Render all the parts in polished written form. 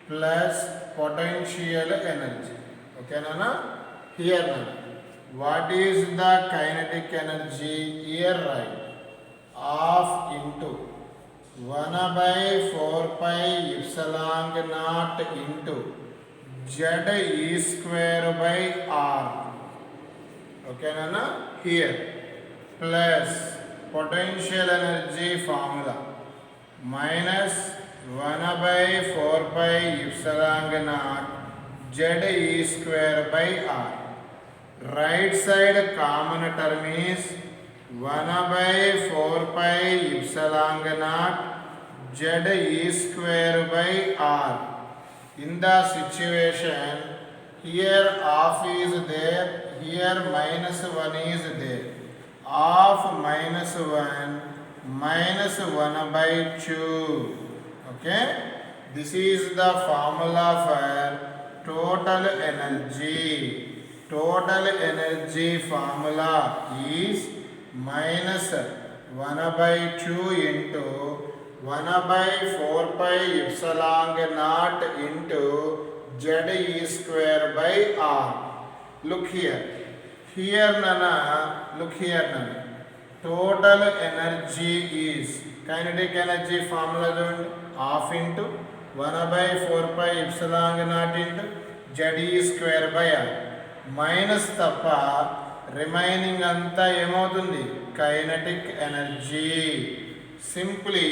plus potential energy. Okay, Nana? Here, Nana. What is the kinetic energy? Here, right. Half into 1 by 4 pi epsilon naught into z e square by r. Okay, Nana? Here. Plus potential energy formula minus 1 by 4 pi epsilon naught z e square by r. Right side common term is 1 by 4 pi epsilon naught z e square by r. In the situation, here half is there, here minus 1 is there. Half minus 1 minus 1 by 2. Okay? This is the formula for total energy. Total energy formula is minus 1 by 2 into 1 by 4 pi epsilon naught into z e square by r. Look here. Here, Nana, look here, Nana. Total energy is kinetic energy formula half into 1 by 4 pi epsilon naught into z e square by r. Minus తప్ప remaining అంతా ఏమవుతుంది kinetic energy. Simply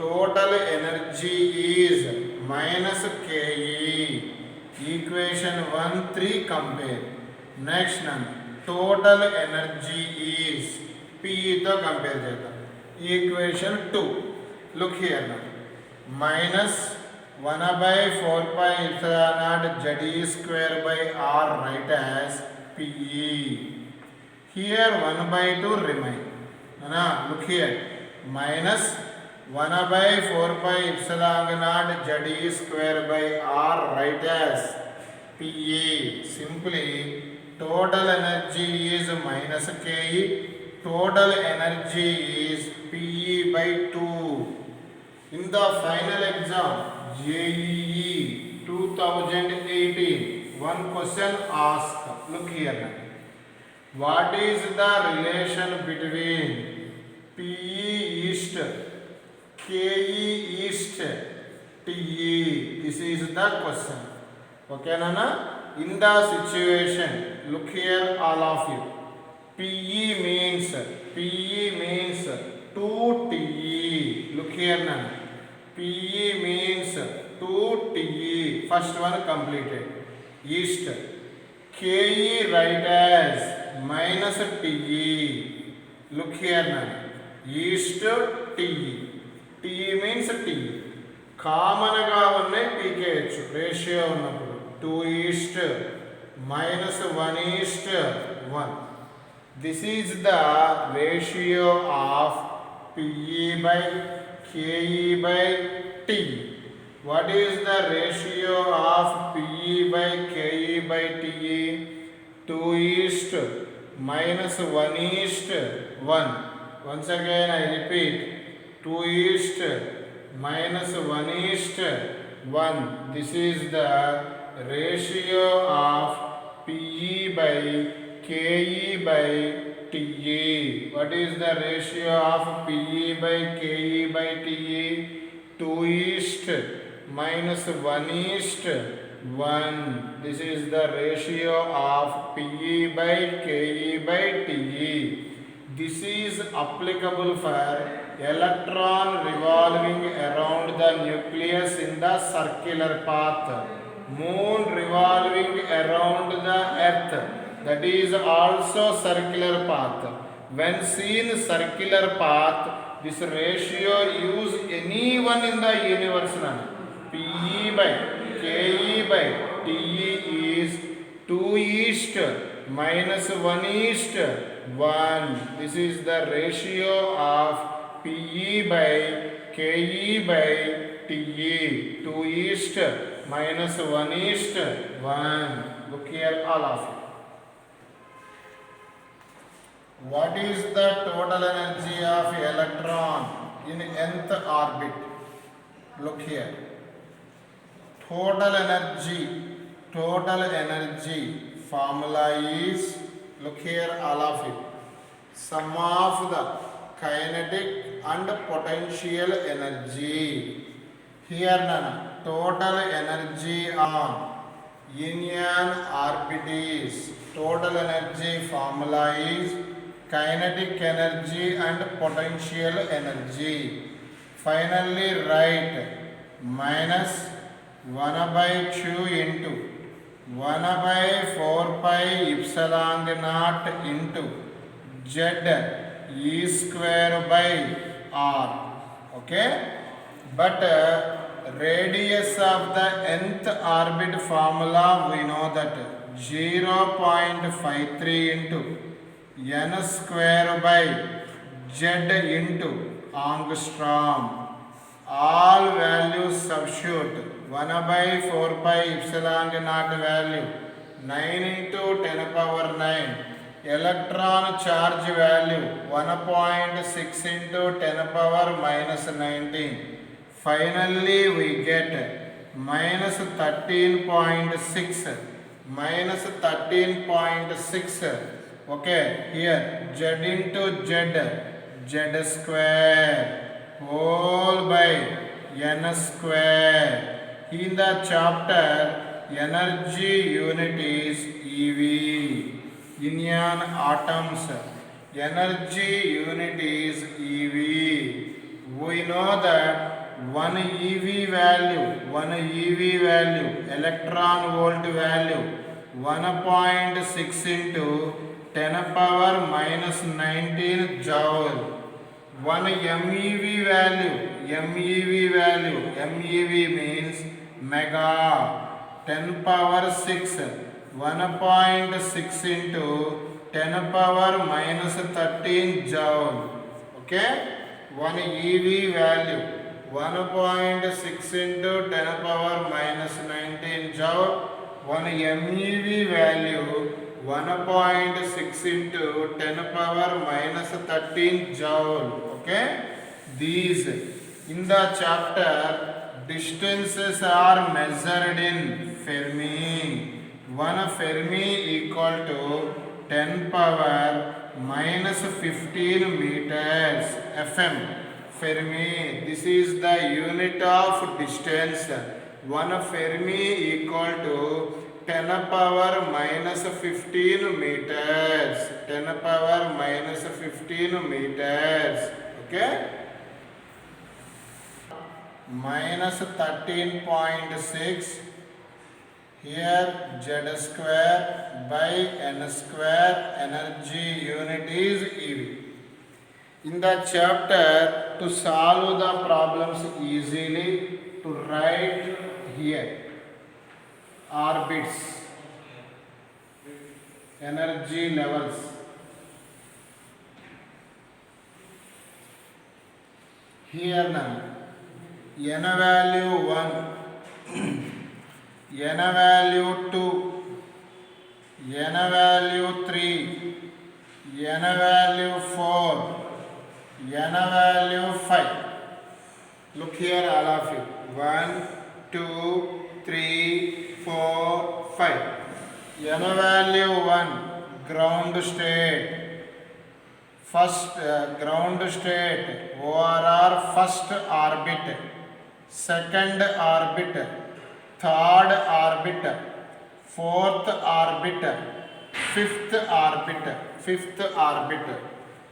total energy is minus KE. Equation 1 3 compare. Next నన్ను total energy is పిఈతో compare చేద్దాం. Equation 2 look here నన్ను minus 1 by 4 pi epsilon naught z e square by r write as PE. Here 1 by 2 remain. Look here. Minus 1 by 4 pi epsilon naught z e square by r write as PE. Simply total energy is minus KE. Total energy is PE by 2. In the final exam JEE 2018, one question asked. Look here. What is the relation between PE East, KE East, TE? This is the question. Okay, Nana? In the situation, look here, all of you. PE means 2TE. Look here, Nana. PE means 2TE. First one completed. East. KE write as minus TE. Look here now. East TE. TE means TE. Common గా ఉన్నాయి pkh ratio ఉన్నప్పుడు 2 east minus 1 east 1. This is the ratio of PE by KE by T. What is the ratio of PE by KE by TE? 2 east minus 1 east 1. Once again I repeat, 2 east minus 1 east 1. This is the ratio of PE by KE by TE. What is the ratio of PE by KE by TE? 2 east minus 1 east 1. This is the ratio of PE by KE by TE. This is applicable for electron revolving around the nucleus in the circular path. Moon revolving around the earth, that is also circular path. When seen circular path, this ratio use anyone in the universe. PE by KE by TE is 2 east minus 1 east 1. This is the ratio of PE by KE by TE. 2 east minus 1 east 1. Look here, all of you. What is the total energy of electron in nth orbit? Look here. total energy formula is, look here all of it, sum of the kinetic and potential energy. Here nana total energy on in an orbit is, total energy formula is kinetic energy and potential energy. Finally write minus 1 by 2 into 1 by 4 pi epsilon naught into z e square by r. Okay, but radius of the nth orbit formula we know that 0.53 into n square by z into angstrom. All values substitute. 1 by 4 pi epsilon naught value 9 into 10 power 9. Electron charge value 1.6 into 10 power minus 19. Finally we get minus 13.6. Minus 13.6. Okay, here z into z square whole by n square. In the chapter energy unit is EV. In an atoms energy unit is EV. We know that one EV value electron volt value 1.6 into 10 power minus 19 joule. One MeV value means mega, 10 power 6, 1.6 into 10 power minus 13 joule. Okay, one EV value 1.6 into 10 power minus 19 joule. One MeV value 1.6 into 10 power minus 13 joule. Okay, these in the chapter distances are measured in Fermi. One Fermi equal to 10 power minus 15 meters FM. Fermi, this is the unit of distance. One Fermi equal to 10 power minus 15 meters. 10 power minus 15 meters. Okay, minus 13.6. Here z square by n square, energy unit is EV. In the chapter to solve the problems easily, to write here orbits, energy levels. Here now n value 1, n value 2, n value 3, n value 4, n value 5. Look here all of you. 1, 2, 3, 4, 5. n value 1 ground state. First ground state ORR, first orbit, second orbit, third orbit, fourth orbit, fifth orbit.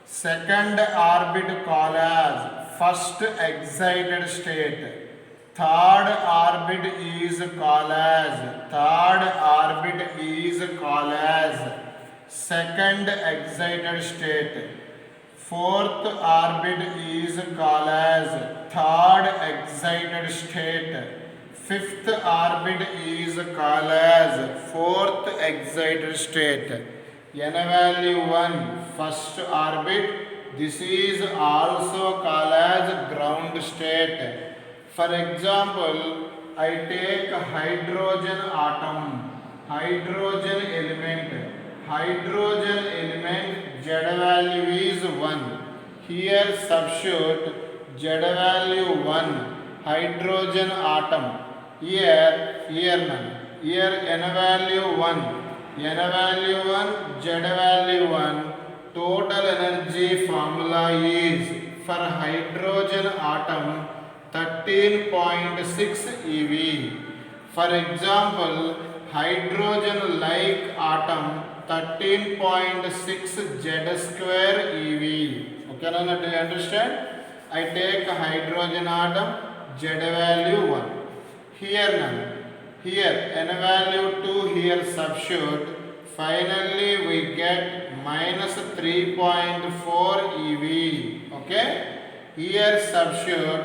Second orbit called as first excited state. Third orbit is called as second excited state. Fourth orbit is called as third excited state. Fifth orbit is called as fourth excited state. N value 1 first orbit, this is also called as ground state. For example, I take hydrogen atom, hydrogen element Z value is 1. Here substitute Z value 1, hydrogen atom. here none. Here n value 1, n value 1, z value 1. Total energy formula is for hydrogen atom 13.6 ev. For example, hydrogen like atom 13.6 z square ev. Okay, Nana, do you understand? I take hydrogen atom, z value 1. Here none. Here n value 2, here substitute. Finally we get minus 3.4 ev. Okay? Here substitute.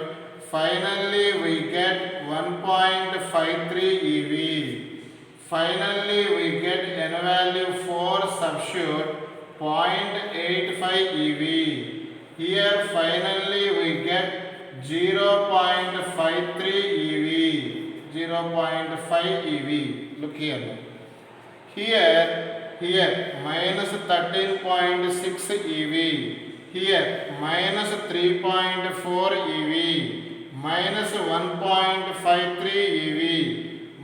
Finally we get 1.53 ev. Finally we get n value 4, substitute 0.85 ev. Here finally we get 0.53 ev. 0.5 ev. Look here. Here minus 13.6 ev. Here minus 3.4 ev. Minus 1.53 ev.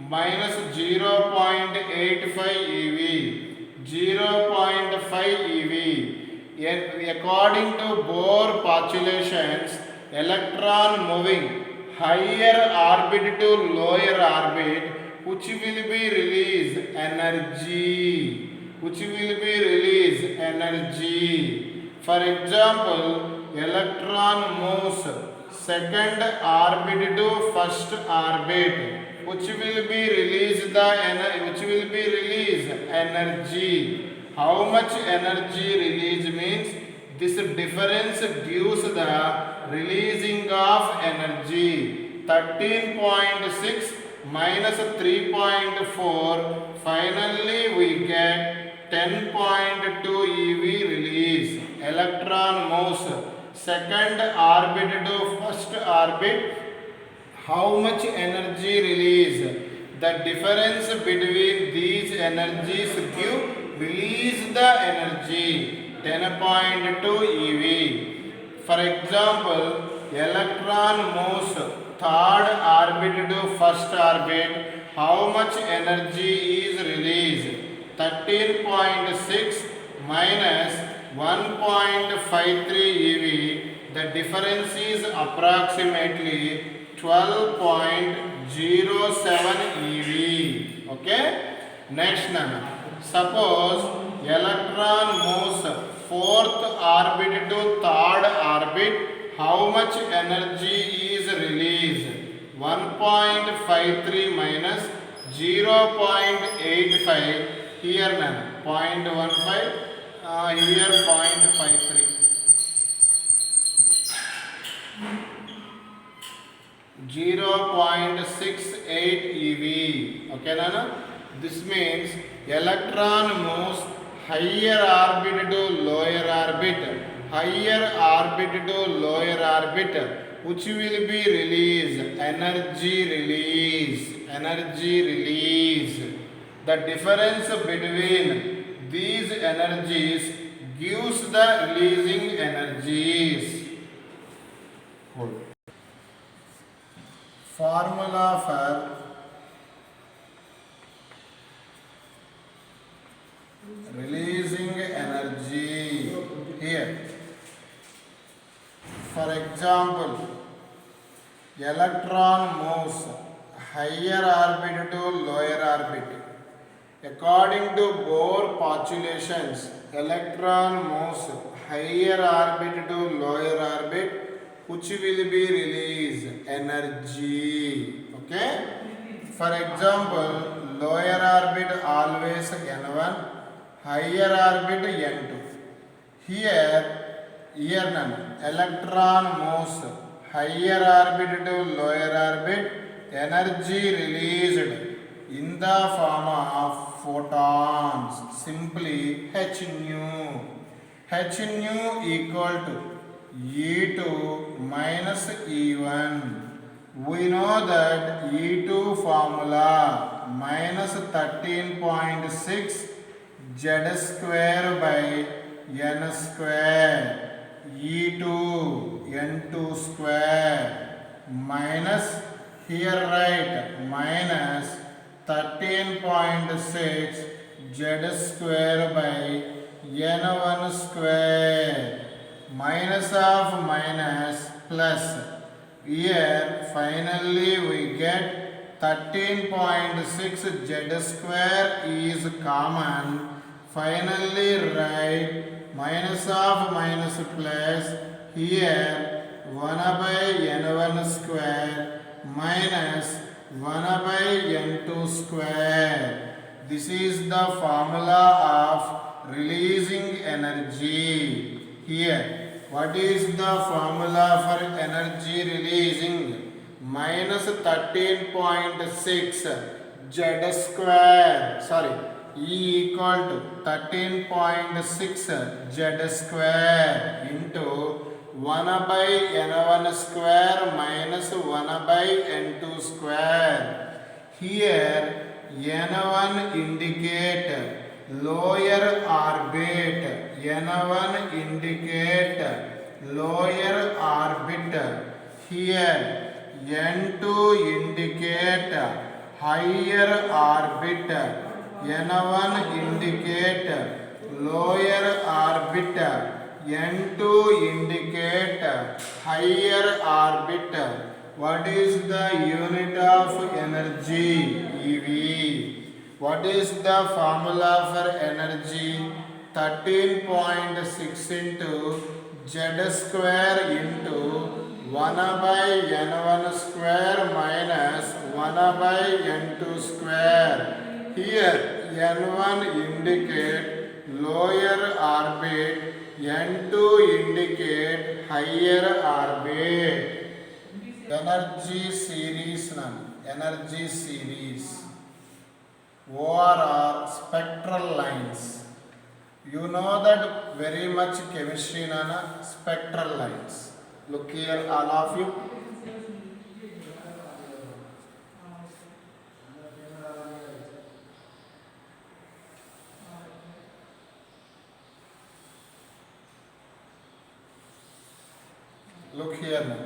Minus 0.85 ev. 0.5 ev. According to Bohr postulations, electron moving higher orbit to lower orbit, which will be release energy. For example, electron moves second orbit to first orbit, which will be release energy. How much energy release means this difference gives the releasing of energy. 13.6 minus 3.4, finally we get 10.2 ev release. Electron moves second orbit to first orbit. How much energy release? The difference between these energies release the energy 10.2 ev. For example, electron moves third orbit to first orbit. How much energy is released? 13.6 minus 1.53 ev. The difference is approximately 12.07 ev. Okay? Next number. Suppose electron moves fourth orbit to third orbit. How much energy is released? 1.53 minus 0.85. Here none. 0.15. Here 0.53. 0.68 ev. Okay, Nana? This means electron moves higher orbit to lower orbit. Higher orbit to lower orbit, which will be released energy release. The difference between these energies gives the releasing energies. Formula for releasing energy. Here, for example, electron moves higher orbit to lower orbit. According to Bohr postulations, electron moves higher orbit to lower orbit, which will be release energy. Okay? For example, lower orbit always n1, higher orbit n2. Here none. Electron moves higher orbit to lower orbit, energy released in the form of photons, simply h nu. H nu equal to E2 minus E1. We know that E2 formula minus 13.6 z square by n square. E2 n2 square minus Here write minus 13.6 z square by n1 square. Minus of minus plus. Here finally we get 13.6 z square is common. Finally write minus of minus plus. Here 1 by n1 square minus 1 by n2 square. This is the formula of releasing energy. Here, what is the formula for energy releasing? Minus 13.6 z square. Sorry, E equal to 13.6 z square into 1 by n1 square minus 1 by n2 square. Here n1 indicate lower orbit. n1 indicate lower orbit. Here n2 indicate higher orbit. n1 indicate lower orbit. n2 indicate higher orbit. What is the unit of energy? EV. What is the formula for energy? 13.6 into z square into 1 by n1 square minus 1 by n2 square. Here n1 indicate lower orbit, n2 indicate higher orbit. Energy series energy series. ORR spectral lines. You know that very much chemistry nana, spectral lines. Look here all of you. Look here now.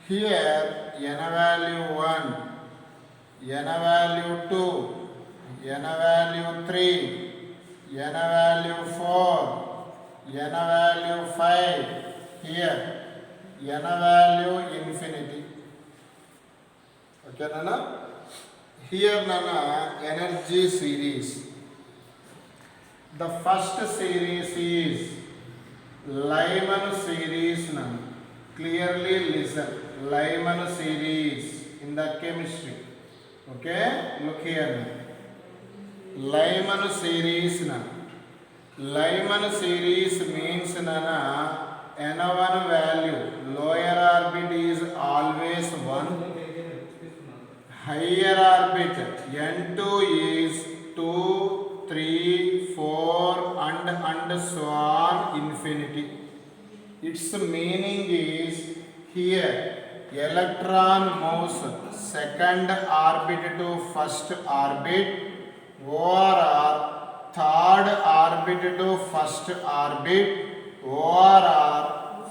Here n value 1, n value 2, n value 3, n value 4, n value 5. Here n value infinity. Okay nana? Here nana energy series. The first series is Lyman series nana. Clearly listen. Lyman series in the chemistry. Okay, look here. Lyman series na. Lyman series means nana n1 value lower orbit is always 1. Higher orbit n2 is 2, 3, 4 and so on infinity. Its meaning is here electron moves second orbit to first orbit, or third orbit to first orbit, or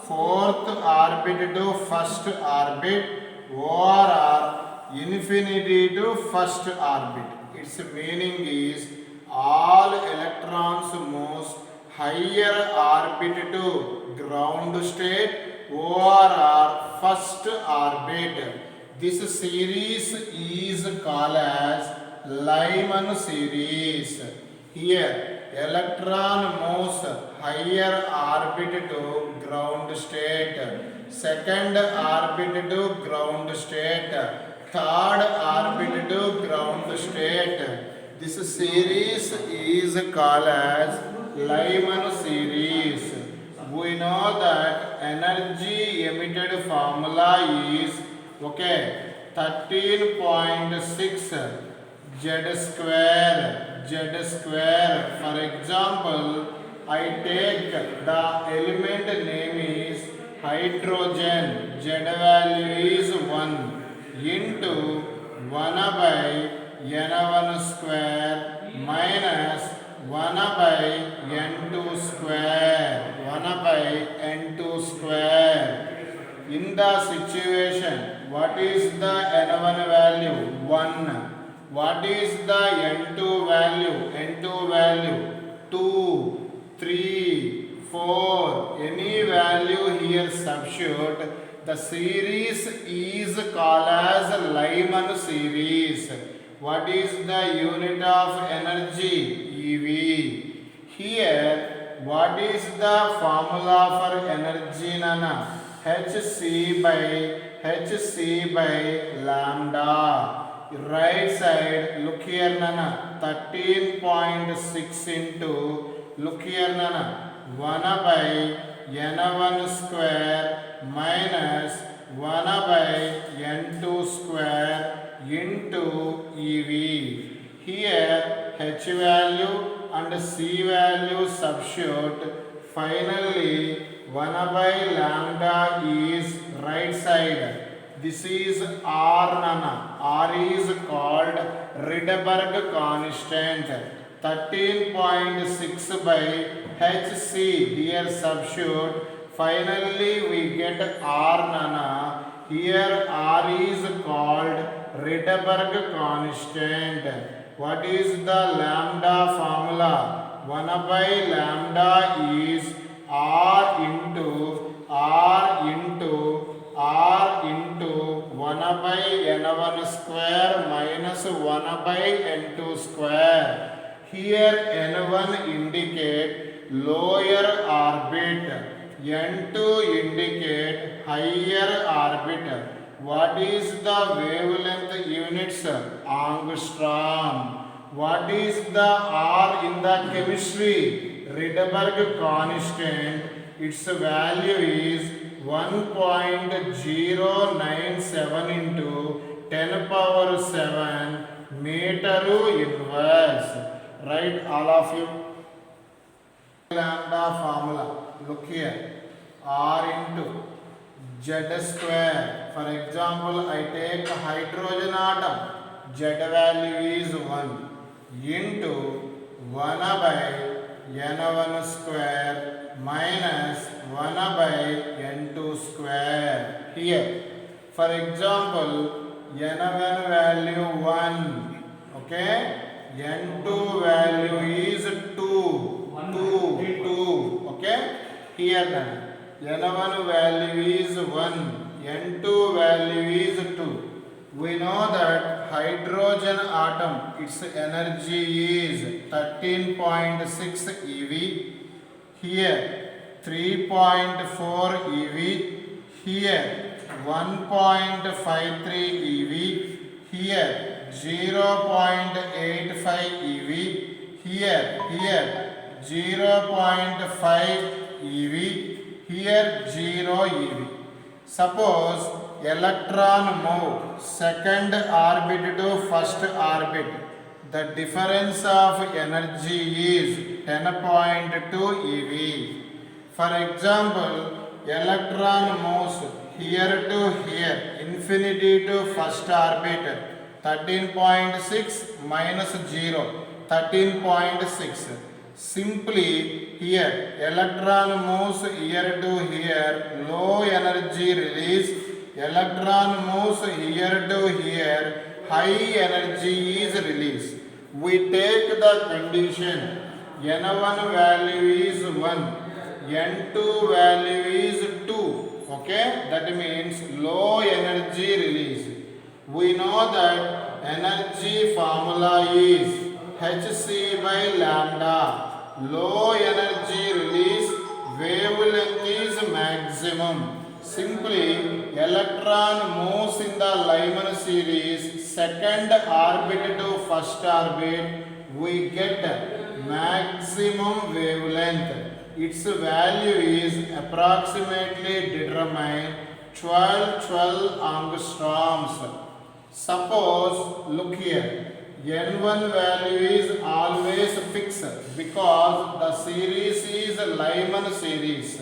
fourth orbit to first orbit, or infinity to first orbit. Its meaning is all electrons moves higher orbit to ground state or first orbit. This series is called as Lyman series. Here electron moves higher orbit to ground state, second orbit to ground state, third orbit to ground state. This series is called as Lyman series. We know that energy emitted formula is 13.6 z square. For example, I take the element name is hydrogen. Z value is 1 into 1 by n1 square minus 1 by n2 square. 1 by n2 square. In the situation What is the N1 value? 1. What is the N2 value? N2 value 2, 3, 4. Any value here substitute. The series is called as Lyman series. What is the unit of energy? EV. Here, what is the formula for energy, Nana? Hc by lambda. Right side, look here, Nana. 13.6 into, look here, Nana. 1 by n1 square minus 1 by n2 square into EV. Here, H value and C value substitute. Finally, 1 by lambda is right side. This is R, Nana. R is called Rydberg constant. 13.6 by Hc. Here substitute. Finally, we get R, Nana. Here R is called Rydberg constant. What is the lambda formula? 1 by lambda is R into 1 by n1 square minus 1 by n2 square. Here n1 indicate lower orbit, n2 indicate higher orbit. What is the wavelength units? Angstrom. What is the R in the chemistry? Rydberg constant. Its value is 1.097 into 10 power 7 meter inverse. Right, all of you? Lambda formula. Look here. R into Z square. For example, I take hydrogen atom. Z value is 1 into 1 by n1 square minus 1 by n2 square. Here, for example, n1 value 1, okay, n2 value is 2, okay. Here then, n1 value is 1, n2 value is 2. We know that hydrogen atom, its energy is 13.6 eV. Here 3.4 eV. Here 1.53 eV. Here 0.85 eV. Here 0.5 eV. Here 0 eV. Suppose electron move second orbit to first orbit. The difference of energy is 10.2 eV. For example, electron moves here to here, infinity to first orbit, 13.6 minus 0, 13.6. Simply here, electron moves here to here, low energy release. Electron moves here to here, high energy is released. We take the condition n1 value is 1, n2 value is 2, okay, that means low energy release. We know that energy formula is Hc by lambda. Low energy release, wavelength is maximum. Simply, electron moves in the Lyman series, second orbit to first orbit, we get maximum wavelength. Its value is approximately determined 12 angstroms. Suppose, look here, n1 value is always fixed because the series is Lyman series.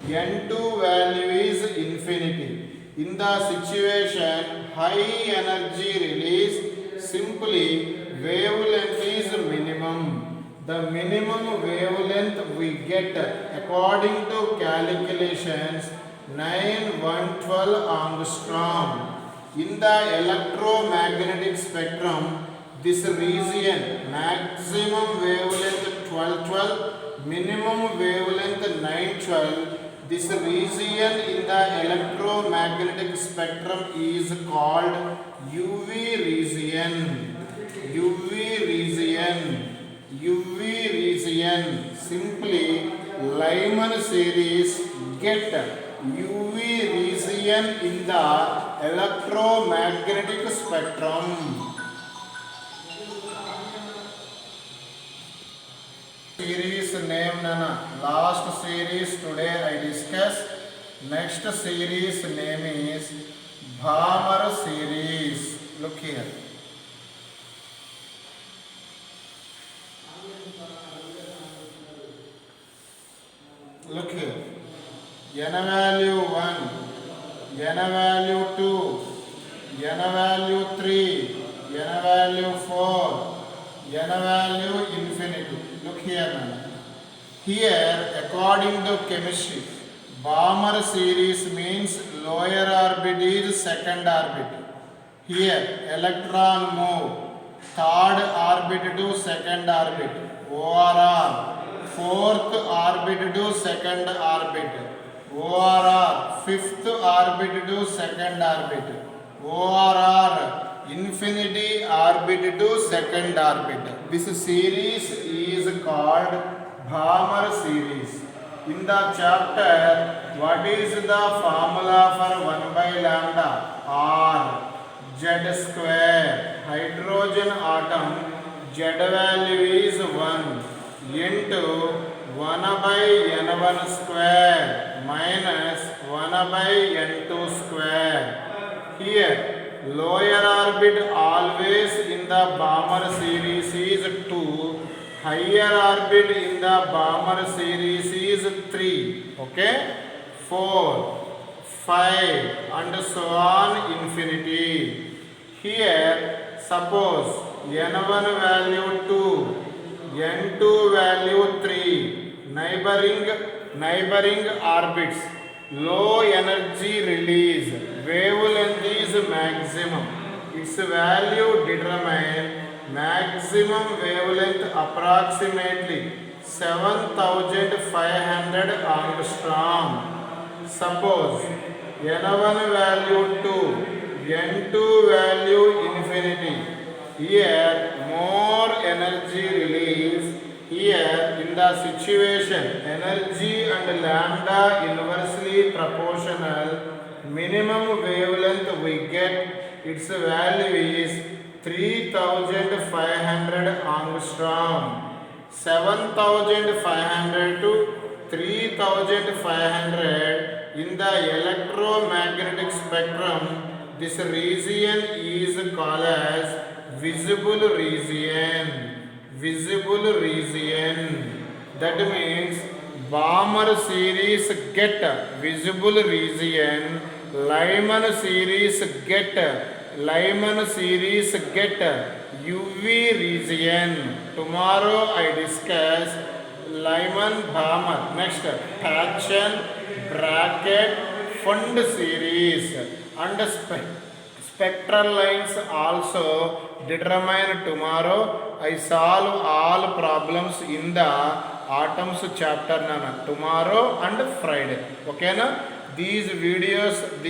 n2 value is infinity. In the situation high energy release, simply wavelength is minimum. The minimum wavelength we get according to calculations 9112 angstrom. In the electromagnetic spectrum, this region, maximum wavelength 1212, minimum wavelength 912, this region in the electromagnetic spectrum is called UV region. UV region. UV region. Simply Lyman series get UV region in the electromagnetic spectrum. Series name nana. Last series today I discussed. Next series name is Balmer series. Look here. Look here. N value 1, N value 2, N value 3, N value 4, N value infinity. Look here now. Here, according to chemistry, Balmer series means lower orbit is second orbit. Here, electron move third orbit to second orbit. ORR. Fourth orbit to second orbit. ORR. Fifth orbit to second orbit. ORR. Infinity orbit to second orbit. This series is called Balmer series. In the chapter, what is the formula for 1 by lambda? R. Z square. Hydrogen atom Z value is 1 into 1 by N1 square minus 1 by N2 square. Here, lower orbit always in the Balmer series is 2, higher orbit in the Balmer series is 3, okay, 4, 5 and so on infinity. Here, suppose N1 value 2, N2 value 3, neighboring orbits, low energy release, wavelength is maximum. Its value determine maximum wavelength approximately 7500 angstrom. Suppose N1 value 2, N2 value infinity. Here more energy release. Here in the situation energy and lambda inversely proportional. Minimum wavelength we get, its value is 3500 angstrom. 7500 to 3500 in the electromagnetic spectrum. This region is called as visible region. Visible region. That means Balmer series get visible region. Lyman series get UV region. Tomorrow I discuss Lyman Balmer. Next, Paschen, bracket, Fund series and spectral lines also determine tomorrow. I solve all problems in the atoms chapter nana tomorrow and Friday. Okay na? These videos